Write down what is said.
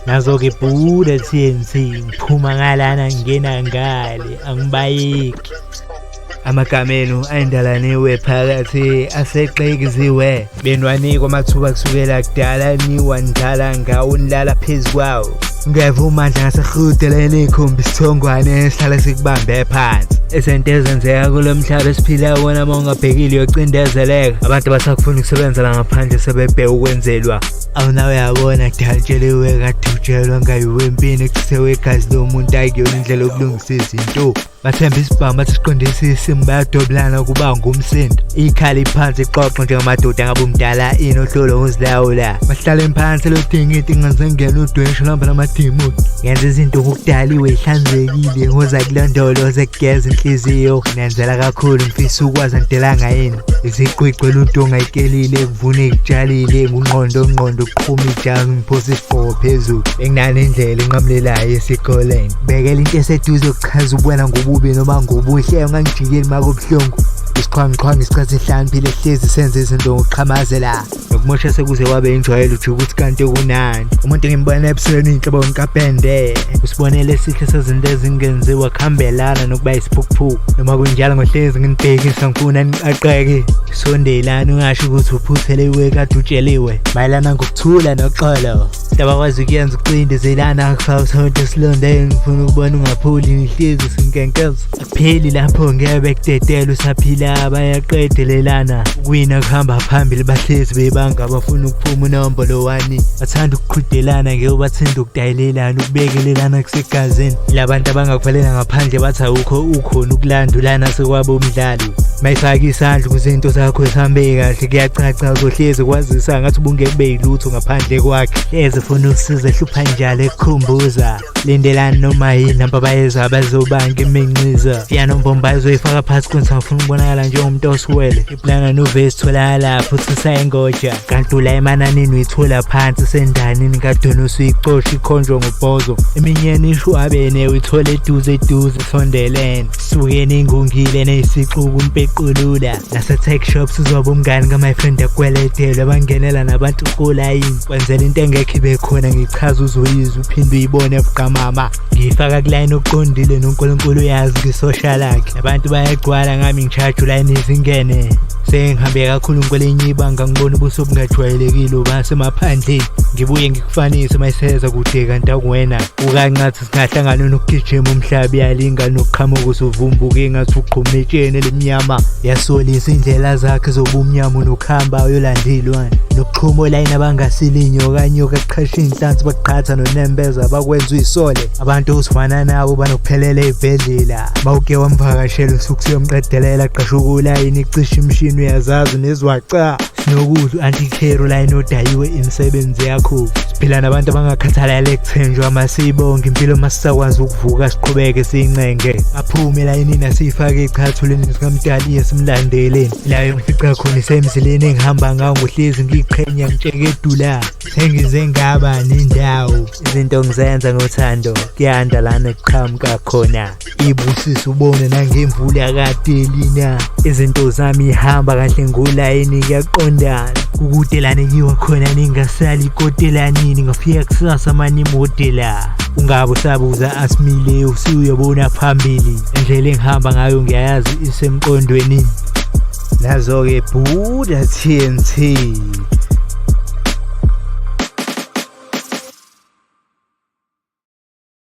Nazo-ke Buddha TNT ngiphuma ngalana ngingena ngale angibayeki. Amagamenu ayindalaniwe phakathi aseqekiziwe benwanikwa amathuba kusukela kudala niwa ndala ngawo nilala phezu kwawo. Ngeva umandla ngasehudeleni ikhumbi isithongwane esihlala sikubambe phansi. Izinto ezenzeka kulo mhlaba esiphila wona uma ungabhekile uyocindezeleka. Abantu basakufuna ukusebenzela ngaphandle sebebheka ukwenzelwa. Awunawe yabona kudalutsheliwe kade utshelwa ngayiwempini ekusewe igazi lomuntu akuyona indlela yokulungisa izinto. Bathemba isibhamu bathi siqondise isimo bayadoblana kuba ngumsindo. Ikhala iphansi ixoxo njengamadoda angabe umdala inohlolo ngozilawula. Bahlala phansi lodingidi ngazengena udwesho lamba namadimoni. Ngenza izinto ngokudaliwe ihlanzekile ngoza kulondoloze kugeza inhliziyo. Nenzela kakhulu ngifisa ukwazi antelanga yini. Iziqwiqwe lunto ongayikelile kuvune ikutshalile ngungqondo kuqhuma ijazi ngiphosa isiqoko phezulu. Enginale indlela enqamlelayo esikoleni. Bekela into eseduze ukuchaza ubona ngobubi noma ngobuhle ungangijikeli makubuhlungu. Isiqhwanqhwanqa isikhathi esihlaniphile hlezi senze izinto ngokuqhamazela. Nokumosha sekuze wabe injwayelo uthi ukuthi kanti kunani. Umuntu ngimbona ebusweni inhlobo nkapende. Usibonele esihle sezinto ezingenziwa kuhambelana nokuba isiphukuphuku. Noma kunjalo ngohlezi nginibhekisa ngifuna niqaqeke. Sondelana ungasho ukuthi uphutheliwe kade utsheliwe. Mayelana ngokuthula noxolo. Abakwazi ukuyenza ukucindezelana kusawusonto esilondeni ngifuna ukubona ungaphuli nihlezi sinkenkeza. Akupheli lapho ngeke bekudedela usaphila bayaqedelelana. Ukwina kuhamba phambili bahlezi bebanga abafuna ukuphuma unombolo 1. Bathanda ukuqhudelana ngeke bathanda ukudayilelana ukubekelelana kusegazini. Labantu abangakuvalela ngaphandle bathi awukho ukhona ukulandulana sekwabo umdlalo. Mayifaka isandla kuzinto zakho zihambe kahle kuyacaca uzohlezi kwazisa ngathi ubungeke beyilutho ngaphandle kwakhe. Eze funa usize hlupha njalo ekukhumbuza. Lindelana noma yini ababayeza abazobanga iminxiza. Yanombomba izoyifaka phansi konke ngifuna ukubonakala njengomuntu oswele. Iplana novesi tholakala lapho sisayengoja. Kanti la emananini uyithola phansi sendanini kadona usuyicosha ikhonjwa ngobhozo. Eminyeni isho abene uyithola eduze sondelene. Sukeni ingungile nesixuku umpequlula. Nase-tech shop sizoba umngani ka-my friend akweletele bangenela nabantu kulayini. Kwenzela into engekho ibe khona ngichaza uzoyizwa uphinde uyibone ebuqamama. Ngifaka kulayini okuqondile noNkulunkulu uyazi ngisosha lakhe. Abantu bayagcwala ngami ngishaja ulayini izingene. Sengihambe kakhulu ngikwelinye ibanga ngibona ubuso obungajwayelekile basemaphandleni. Ngibuye ngikufanise mayiseza kude kanti akuwena. Ukancathi singahlangana nokugijima umhlaba yalinga nokuqhamuka usuvumbuka engathi uqhuma etsheni elimnyama. Yasolisa indlela zakhe zobumnyama nokuhamba uyolandilwana. Nokuqhuma olayini abangasilinya okanye okuqhasha inhlansi baqhatha nonembeza bakwenza uyisole. Abantu osifana nabo banokuphelela ezibhedlela. Mawuke wamvakashela usuku yomqedelela qasha ukulayini icisha imishini uyazazi nezwaca. Sinokudla anti-care line odayiwe imisebenzi yakho. Siphila nabantu abangakhathalele ekuthenjwa amasibonke impilo masisakwazi ukuvuka siqhubeke siyincenge. Aphume layinini asiyifake echathuleni sikamdali esimlandeleni. La yomfica khona isemzileni engihamba ngawo ngohlezi ngiqhenya ngitsheke edula. Sengize ngaba nendawo. Izinto ngizenza ngothando kuyanda lana ekuqhamuka khona. Ibusisa ubone nangemvula kade lina. Izinto zami ihamba kahle ngolayini kuyaqondana. Ukudelane kiwa khona ningasali ikotelanini ngafika kusasa mani modela. Ungabe usabuza asimile usuyobona phambili. Indlela engihamba ngayo ngiyayazi isemqondweni. Nazo-ke Buddha TNT.